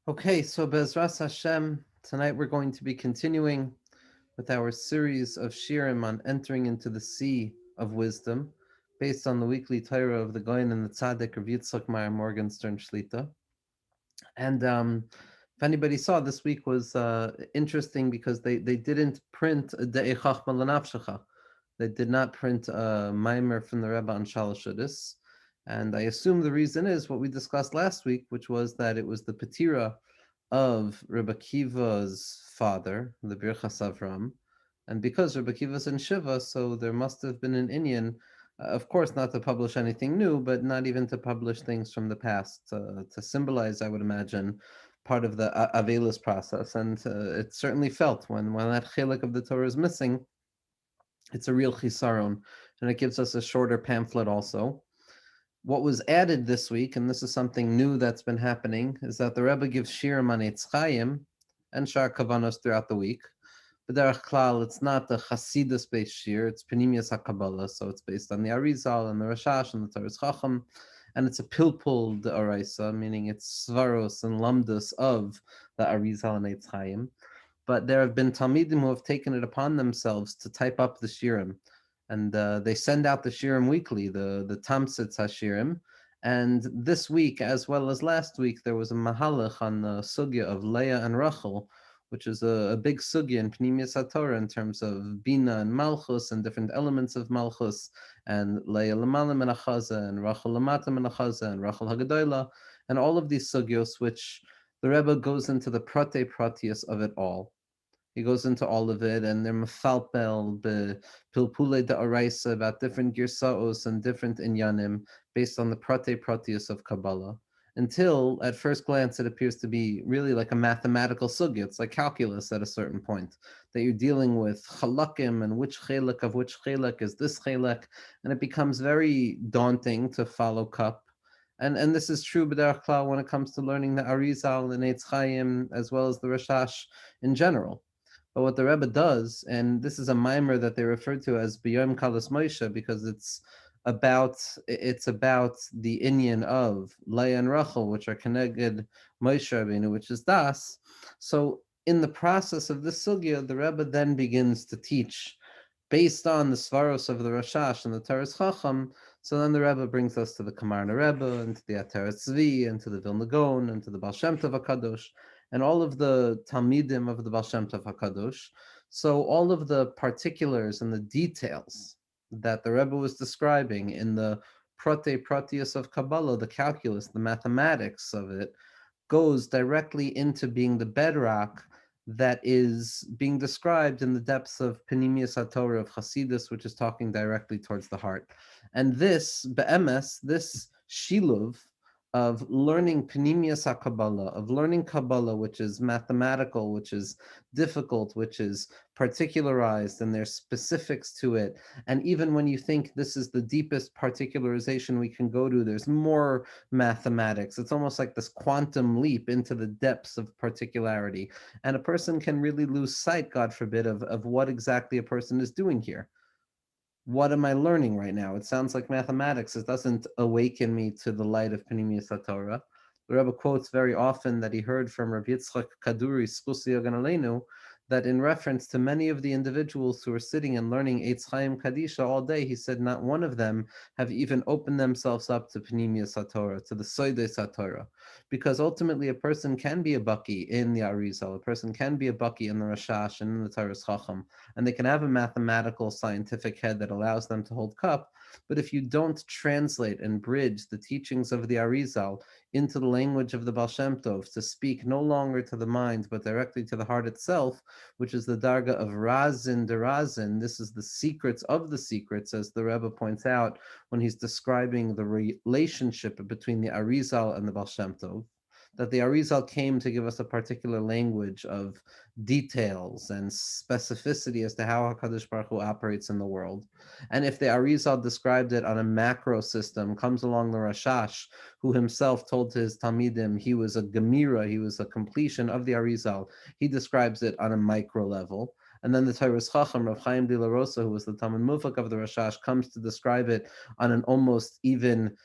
Okay, so Bezras Hashem, tonight we're going to be continuing with our series of shirim on entering into the sea of wisdom, based on the weekly Torah of the Goyin and the Tzaddik of Yitzchak Meyer Morgenstern Shlita. And if anybody saw, this week was interesting because they didn't print a De'ei Chachma L'Nafshecha. They did not print a mimer from the Rebbe on Chassidus. And I assume the reason is what we discussed last week, which was that it was the Petira of Rebbe Kiva's father, the Birchas Avram. And because Rebbe Kiva's in Shiva, so there must have been an Inyan, of course, not to publish anything new, but not even to publish things from the past, to symbolize, I would imagine, part of the Avelis process. And it certainly felt when that chilek of the Torah is missing, it's a real chisaron, and it gives us a shorter pamphlet also. What was added this week, and this is something new that's been happening, is that the Rebbe gives shirim on Eitz Chaim and Shar Kavanos throughout the week. But Derech Klal, it's not the Chassidus-based shir, it's Penimius HaKabbalah, so it's based on the Arizal and the Rashash and the Torah's Chacham, and it's a pilpul de Araisa, meaning it's svaros and lamdus of the Arizal and Eitz Chaim. But there have been Talmidim who have taken it upon themselves to type up the shirim, and they send out the shirim weekly, the Tamsitz HaShirim. And this week, as well as last week, there was a mahalach on the sugya of Leah and Rachel, which is a big sugya in Pnimius HaTorah in terms of Bina and Malchus and different elements of Malchus, and Leah Lamala min Achaza, and Rachel Lamata min Achaza, and Rachel Hagadola, and all of these sugyos, which the Rebbe goes into the prate pratius of it all. He goes into all of it, and they're mefalpel pilpule de araisa about different girsaos and different inyanim based on the prate pratius of Kabbalah. Until at first glance it appears to be really like a mathematical sugya. It's like calculus at a certain point, that you're dealing with chalakim and which chelak of which chelak is this chelak, and it becomes very daunting to follow cup. And this is true b'derech klal when it comes to learning the Arizal and Eitz Chaim as well as the Rashash in general. But what the Rebbe does, and this is a mimer that they refer to as B'yom Kalas Moshe, because it's about the inyan of Leah and Rachel, which are connected Moshe Rabbeinu, which is Das. So in the process of this sugya, the Rebbe then begins to teach based on the svaros of the Rashash and the Teres Chacham. So then the Rebbe brings us to the Kamarna Rebbe, and to the Ateret Tzvi, and to the Vilna Gaon, and to the Baal Shem Tov HaKadosh, and all of the Talmidim of the Baal Shem Tov HaKadosh. So all of the particulars and the details that the Rebbe was describing in the Prote Proteus of Kabbalah, the calculus, the mathematics of it, goes directly into being the bedrock that is being described in the depths of Penimius HaTorah of Chassidus, which is talking directly towards the heart. And this, be'emes, this shiluv of learning Penimius HaKabbalah, of learning Kabbalah, which is mathematical, which is difficult, which is particularized, and there's specifics to it. And even when you think this is the deepest particularization we can go to, there's more mathematics. It's almost like this quantum leap into the depths of particularity. And a person can really lose sight, God forbid, of what exactly a person is doing here. What am I learning right now? It sounds like mathematics. It doesn't awaken me to the light of Pnimius HaTorah. The Rebbe quotes very often that he heard from Rabbi Yitzchak Kaduri, Skusi Yagan Aleinu, that in reference to many of the individuals who are sitting and learning Eitz Chaim Kadisha all day, he said not one of them have even opened themselves up to Pnimius HaTorah, to the Soides HaTorah. Because ultimately a person can be a Baki in the Arizal, a person can be a Baki in the Rashash and in the Torah's Chacham, and they can have a mathematical scientific head that allows them to hold cup. But if you don't translate and bridge the teachings of the Arizal into the language of the Baal Shem Tov, to speak no longer to the mind but directly to the heart itself, which is the darga of Razin de Razin, this is the secrets of the secrets, as the Rebbe points out when he's describing the relationship between the Arizal and the Baal Shem Tov, that the Arizal came to give us a particular language of details and specificity as to how HaKadosh Baruch Hu operates in the world. And if the Arizal described it on a macro system, comes along the Rashash, who himself told to his Talmidim he was a Gemira, he was a completion of the Arizal, he describes it on a micro level. And then the Torah's Chacham, Rav Chaim de la Rosa, who was the Talmud Mufak of the Rashash, comes to describe it on an almost even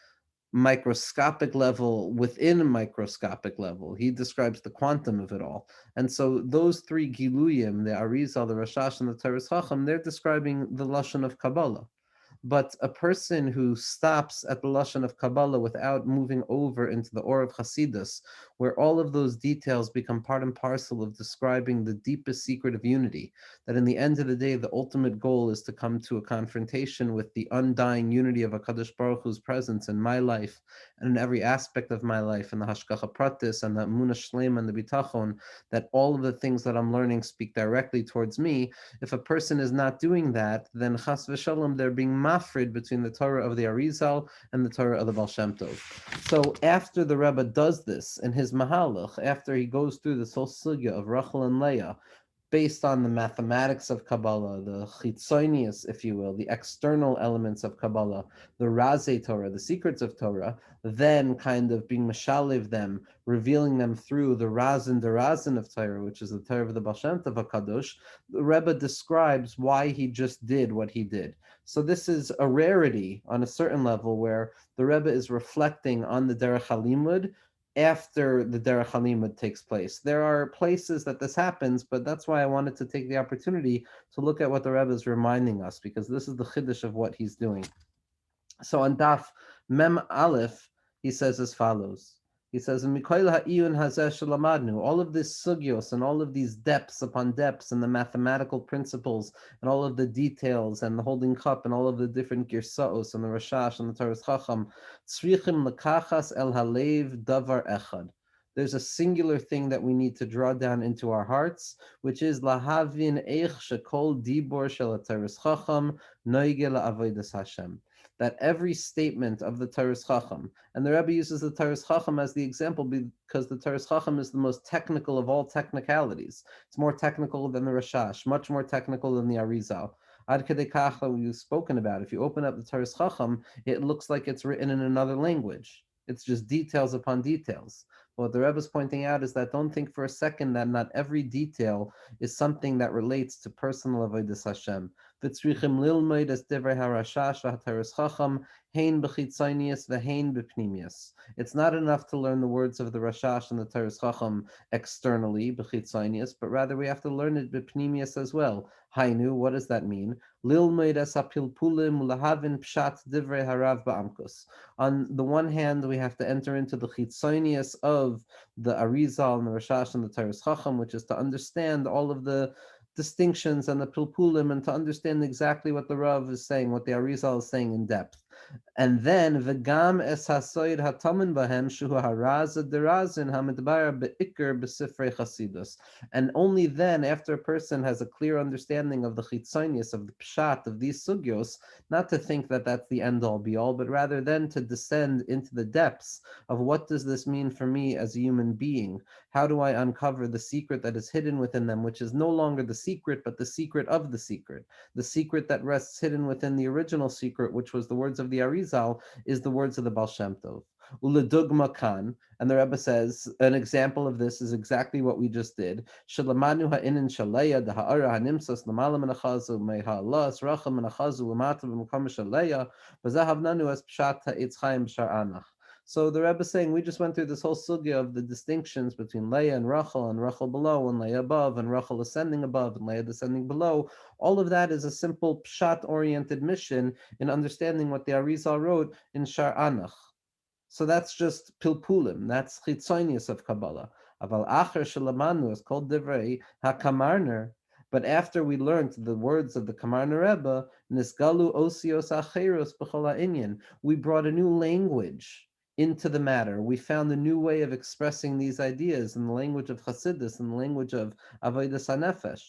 microscopic level within a microscopic level. He describes the quantum of it all. And so those three Giluyim, the Arizal, the Rashash, and the Teres Chacham, they're describing the Lashon of Kabbalah. But a person who stops at the Lashon of Kabbalah without moving over into the Or of Chassidus, where all of those details become part and parcel of describing the deepest secret of unity, that in the end of the day, the ultimate goal is to come to a confrontation with the undying unity of HaKadosh Baruch Hu's presence in my life and in every aspect of my life, and the Hashgacha Pratis and the Emunah Shlema and the Bitachon, that all of the things that I'm learning speak directly towards me. If a person is not doing that, then Chas v'Shalom, they're being mafrid between the Torah of the Arizal and the Torah of the Baal Shem Tov. So after the Rebbe does this in his Mahalach, after he goes through this whole sugya of Rachel and Leah, based on the mathematics of Kabbalah, the chitzonius, if you will, the external elements of Kabbalah, the Razei Torah, the secrets of Torah, then kind of being mashalev them, revealing them through the Razin Derazin of Torah, which is the Torah of the Baal Shem Tov HaKadosh, the Rebbe describes why he just did what he did. So this is a rarity on a certain level where the Rebbe is reflecting on the Derech HaLimud after the Derech HaLimud takes place. There are places that this happens, but that's why I wanted to take the opportunity to look at what the Rebbe is reminding us, because this is the chiddush of what he's doing. So on Daf Mem Aleph, he says as follows. He says, "Mikoil ha'iyun hazeh shelamadnu." All of this sugyos and all of these depths upon depths and the mathematical principles and all of the details and the holding cup and all of the different girsaos and the Rashash and the Torah Chacham, tzrichim lekachas el halev davar echad. There's a singular thing that we need to draw down into our hearts, which is lahavin eich shekol dibor shel Torah Chacham noige la'avodas Hashem. That every statement of the Teres Chacham, and the Rebbe uses the Teres Chacham as the example because the Teres Chacham is the most technical of all technicalities. It's more technical than the Rashash, much more technical than the Arizal. Ad Kedei Kach that we've spoken about. If you open up the Teres Chacham, it looks like it's written in another language. It's just details upon details. What the Rebbe is pointing out is that don't think for a second that not every detail is something that relates to personal avodas Hashem. V'tzrichim lilmoid as divrei harashash v'hateres chacham hein b'chitzonius v'hein b'pnimius. It's not enough to learn the words of the Rashash and the Teres Chacham externally b'chitzonius, but rather we have to learn it b'pnimius as well. Hainu, what does that mean? Lilmoid as apilpulim lahavin pshat divrei harav ba'amkus. On the one hand, we have to enter into the chitzonius of the Arizal and the Rashash and the Teres Chacham, which is to understand all of the distinctions and the pilpulim and to understand exactly what the Rav is saying, what the Arizal is saying in depth. And then v'gam es hasoid hatamin bahem shu haraza derazin hamidbar beikr besifrei Chassidus. And only then, after a person has a clear understanding of the chitzonius, of the pshat, of these sugyos, not to think that that's the end-all be-all, but rather then to descend into the depths of what does this mean for me as a human being? How do I uncover the secret that is hidden within them, which is no longer the secret, but the secret of the secret that rests hidden within the original secret, which was the words of the Arizal, is the words of the Baal Shem Tov. Uledugma kan, and the Rebbe says an example of this is exactly what we just did. Shalamanu ha'inin shaleya the ha'ara hanimsas lamalam menachazu mehalas racham menachazu umatav mekam shaleya bazahavnanu as pshat ha'etz chaim b'shar anach. So the Rebbe is saying we just went through this whole sugya of the distinctions between Leah and Rachel below, and Leah above, and Rachel ascending above, and Leah descending below. All of that is a simple pshat-oriented mission in understanding what the Arizal wrote in Shar Anach. So that's just pilpulim. That's chitzonius of Kabbalah. Aval acher shelamanu is called divrei hakamarner. But after we learned the words of the Kamarner Rebbe, nisgalu osios acheros b'chol ha'inyan, we brought a new language into the matter. We found a new way of expressing these ideas in the language of Chassidus, in the language of Avodas HaNefesh.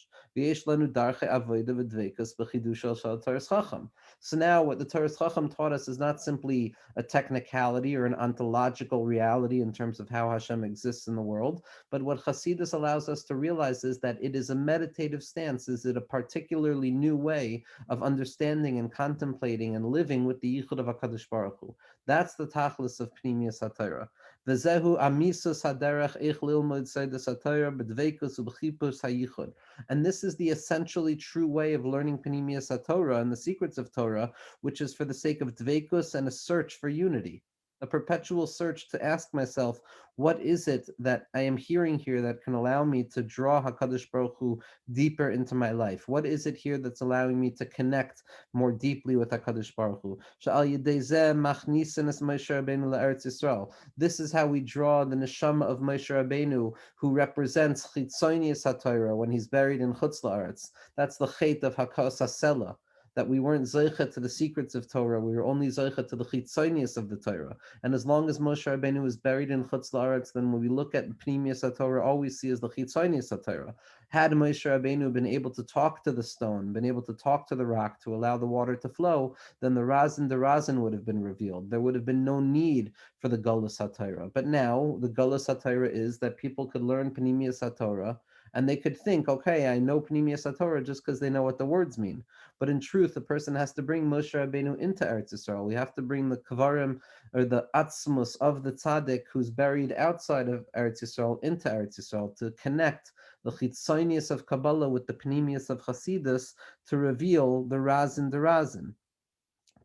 So now what the Torah Chacham taught us is not simply a technicality or an ontological reality in terms of how Hashem exists in the world, but what Chassidus allows us to realize is that it is a meditative stance, is it a particularly new way of understanding and contemplating and living with the Yichud of HaKadosh Baruch Hu. That's the tachlis of Pnimius HaTorah. V'zehu amisus haderech eich lilmod seidas HaTorah b'dveikus u'b'chipus hayichud. And this is the essentially true way of learning Pnimius HaTorah and the secrets of Torah, which is for the sake of dveikus and a search for unity. a perpetual search to ask myself, what is it that I am hearing here that can allow me to draw HaKadosh Baruch Hu deeper into my life? What is it here that's allowing me to connect more deeply with HaKadosh Baruch Hu? Sha'al yedei zeh machnisin es Moshe Rabbeinu la'eretz Yisrael. This is how we draw the neshama of Moshe Rabbeinu, who represents Chitzonius HaTorah when he's buried in Chutz La'aretz. That's the chait of Hakas HaSela, that we weren't zeicha to the secrets of Torah, we were only zeicha to the chitzonius of the Torah. And as long as Moshe Rabbeinu is buried in Chutz La'aretz, then when we look at Pnimius HaTorah, all we see is the chitzonius HaTorah. Had Moshe Rabbeinu been able to talk to the stone, been able to talk to the rock to allow the water to flow, then the Razin would have been revealed. There would have been no need for the Golus HaTorah. But now the Golus HaTorah is that people could learn Pnimius HaTorah, and they could think, okay, I know Pnimius HaTorah just because they know what the words mean. But in truth, the person has to bring Moshe Rabbeinu into Eretz Yisrael. We have to bring the Kvarim, or the Atzmus of the Tzaddik who's buried outside of Eretz Yisrael into Eretz Yisrael to connect the Chitzonius of Kabbalah with the Pnimius of Chassidus to reveal the Razin Derazin.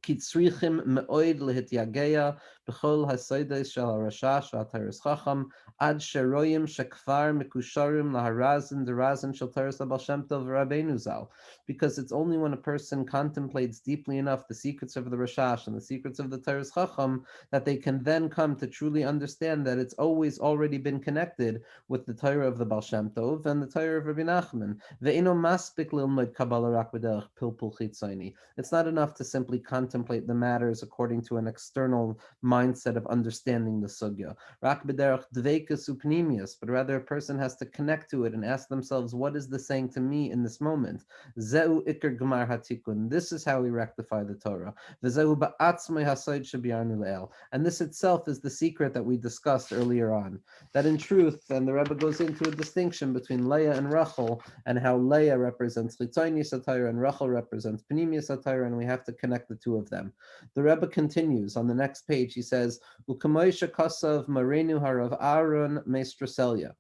Kitzrichim me'oid lehityageya b'chol hasoides shel harashash v'ataris chacham ad sheroyim shekvar mekusharim laharazin derazin shel taris Baal Shem Tov Rabbeinu Zal. Because it's only when a person contemplates deeply enough the secrets of the Rashash and the secrets of the Taris Chacham that they can then come to truly understand that it's always already been connected with the Torah of the Baal Shem Tov and the Torah of Rabbi Nachman. Ve'ino maspik lilmod Kabbalah rak b'derech pilpul chitzoni. It's not enough to simply contemplate the matters according to an external mindset of understanding the sugya. Rak b'derech dveikus upnimius, but rather a person has to connect to it and ask themselves, what is this saying to me in this moment? Zeu ikar gemar hatikun. This is how we rectify the Torah. V'zeu ba'atzmei hasoid shebiarnu le'el. And this itself is the secret that we discussed earlier on. That in truth, and the Rebbe goes into a distinction between Leah and Rachel, and how Leah represents Chitzonius HaTorah and Rachel represents Pnimius HaTorah, and we have to connect the two of them. The Rebbe continues on the next page. He says, "U'kamoisha kasav marenu harav Aaron Meistraselia."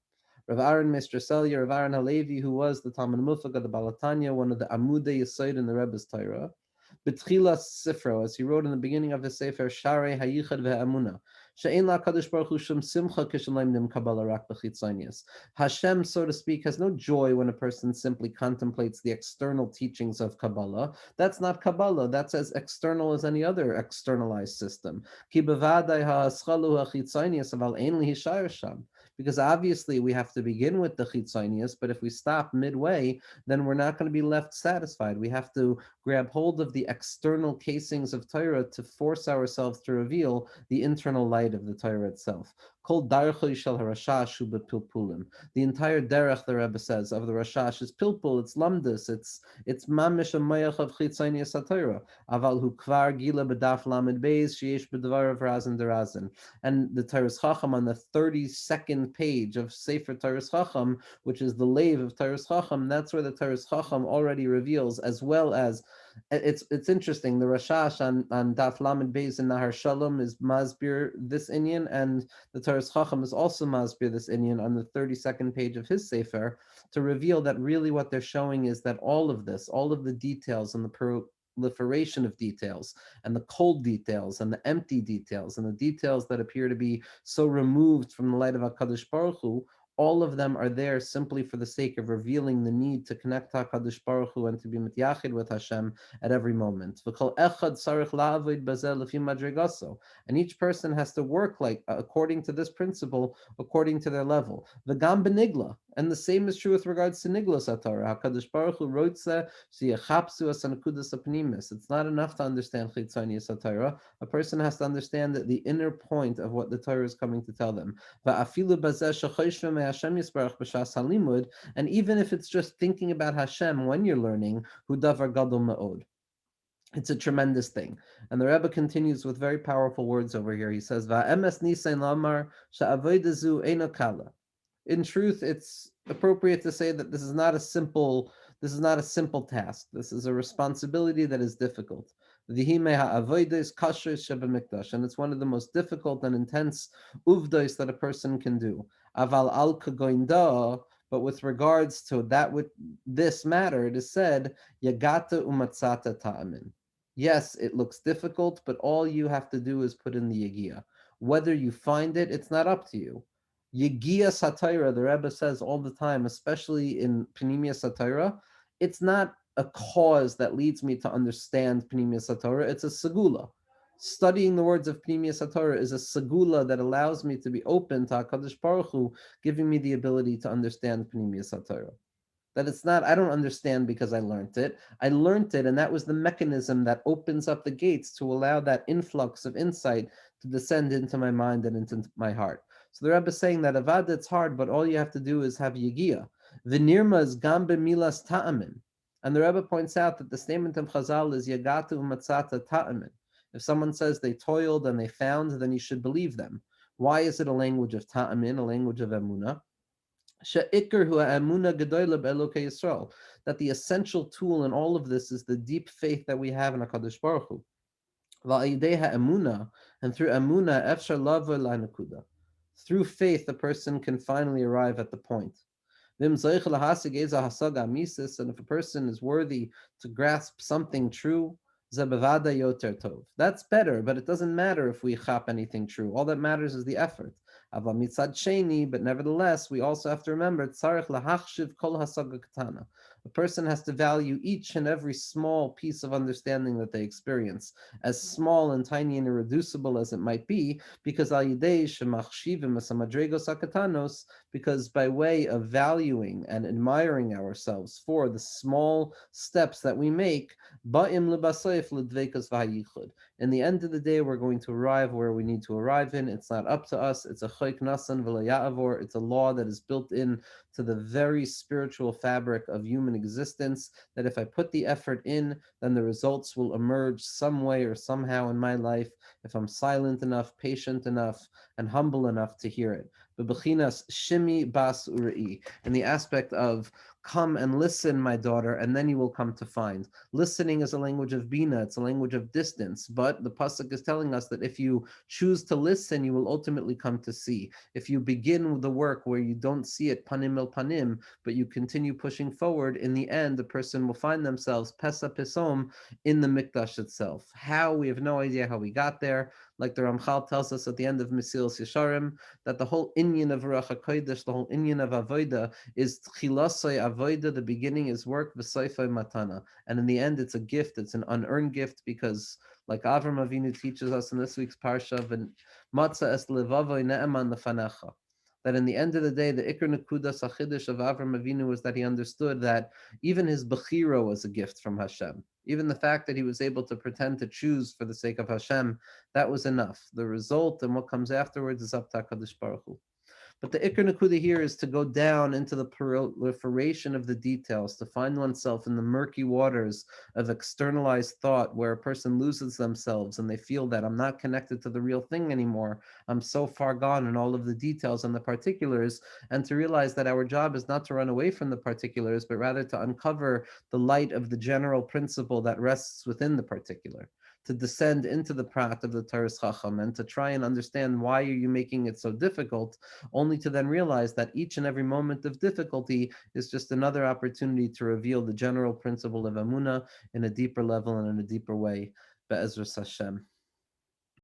Rav Aaron Meistraselia, Rav Aaron Halevi, who was the Talmud Mufak of the Balatanya, one of the Amudei Yesod in the Rebbe's Torah, B'tchilas Sifro, as he wrote in the beginning of his Sefer, Sharei Hayichad Ve'amuna, She'ein la'kadosh baruch hu shum simcha kishalayim kabbalah rak b'chitzonius. Hashem, so to speak, has no joy when a person simply contemplates the external teachings of Kabbalah. That's not Kabbalah. That's as external as any other externalized system. Ki b'vadai ha'aschalu ha'chitzonius aval ein lihishayr sham. Because obviously we have to begin with the chitzonius, but if we stop midway, then we're not going to be left satisfied. We have to grab hold of the external casings of Torah to force ourselves to reveal the internal light of the Torah itself. Kol darchoi shel harashash hu bepilpulim. The entire derech, the Rebbe says, of the Rashash is pilpul, it's lamdus, it's mamish a mayach of chitzonius HaTorah. Aval hu kvar gila b'daf lamed beis sheyesh b'dvarav razin derazin. And the Taurus Chacham on the 32nd page of Sefer Taurus Chacham, which is the lave of Taurus Chacham, that's where the Taurus Chacham already reveals, as well as it's interesting. The Rashash on Daf Lamed Beis in Nahar Shalom is masbir this inyan, and the Taurus Chacham is also masbir this inyan on the 32nd page of his Sefer, to reveal that really what they're showing is that all of this, all of the details and the proliferation of details and the cold details and the empty details and the details that appear to be so removed from the light of HaKadosh Baruch Hu, all of them are there simply for the sake of revealing the need to connect to HaKadosh Baruch Hu and to be mityachid with Hashem at every moment. And each person has to work like according to this principle, according to their level. V'gam benigla. And the same is true with regards to Niglos HaTorah. HaKadosh Baruch Hu wrote sheyachapsu asanakudas apnimis. It's not enough to understand Chitzonius HaTorah. A person has to understand that the inner point of what the Torah is coming to tell them. Va'afilu bazeh shechoshveh me'Hashem yisbarach b'shas halimud. And even if it's just thinking about Hashem when you're learning, hu davar gadol ma'od. It's a tremendous thing. And the Rebbe continues with very powerful words over here. He says, Va'emes nisein lamar sha'avodazu eino kala. In truth, it's appropriate to say that this is not a simple task. This is a responsibility that is difficult. And it's one of the most difficult and intense uvdos that a person can do. Aval al kagoinda, but with regards to that with this matter, it is said, Yagata umatzata ta'amin. Yes, it looks difficult, but all you have to do is put in the Yagia. Whether you find it, it's not up to you. Yagia Satira, the Rebbe says all the time, especially in Panimia Satira, it's not a cause that leads me to understand Panimia Satira, it's a segula. Studying the words of Panimia Satira is a segula that allows me to be open to HaKadosh Baruch Hu, giving me the ability to understand Panimia Satira. That it's not, I don't understand because I learned it. I learned it, and that was the mechanism that opens up the gates to allow that influx of insight to descend into my mind and into my heart. So the Rebbe is saying that avad, it's hard, but all you have to do is have yigia. V'nirma is gam b'milas ta'amin. And the Rebbe points out that the statement of Chazal is yagatu u'matzata ta'amin. If someone says they toiled and they found, then you should believe them. Why is it a language of ta'amin, a language of emunah? That the essential tool in all of this is the deep faith that we have in HaKadosh Baruch Hu. And through emuna, efshar lava la'nakuda. Through faith, the person can finally arrive at the point. And if a person is worthy to grasp something true, that's better, but it doesn't matter if we chap anything true. All that matters is the effort. But nevertheless, we also have to remember, a person has to value each and every small piece of understanding that they experience, as small and tiny and irreducible as it might be, because because by way of valuing and admiring ourselves for the small steps that we make, in the end of the day, we're going to arrive where we need to arrive in. It's not up to us. It's a chayk nasan v'layavor. It's a law that is built in to the very spiritual fabric of human existence, that if I put the effort in, then the results will emerge some way or somehow in my life, if I'm silent enough, patient enough, and humble enough to hear it. Bebechinas shimi bas uri, in the aspect of come and listen, my daughter, and then you will come to find. Listening is a language of bina, it's a language of distance, but the pasuk is telling us that if you choose to listen, you will ultimately come to see. If you begin with the work where you don't see it panim el panim, but you continue pushing forward, in the end, the person will find themselves pesa pesom in the mikdash itself. How? We have no idea how we got there. Like the Ramchal tells us at the end of Mesilas Yesharim, that the whole inyan of Ruach HaKodesh, the whole inyan of Avodah, is Tchilasai Avodah, the beginning is work, V'saifai Matana. And in the end, it's a gift, it's an unearned gift, because like Avram Avinu teaches us in this week's Parsha, Matzah es levavoi ne'eman lefanecha, that in the end of the day, the Ikr Nekudas HaChidush of Avram Avinu was that he understood that even his Bechira was a gift from Hashem. Even the fact that he was able to pretend to choose for the sake of Hashem, that was enough. The result and what comes afterwards is up to HaKadosh Baruch Hu. But the Ikr Nakuda here is to go down into the proliferation of the details, to find oneself in the murky waters of externalized thought, where a person loses themselves and they feel that I'm not connected to the real thing anymore. I'm so far gone in all of the details and the particulars, and to realize that our job is not to run away from the particulars, but rather to uncover the light of the general principle that rests within the particular, to descend into the prat of the Taras Chacham and to try and understand why are you making it so difficult, only to then realize that each and every moment of difficulty is just another opportunity to reveal the general principle of Amunah in a deeper level and in a deeper way. Be'ezras Hashem.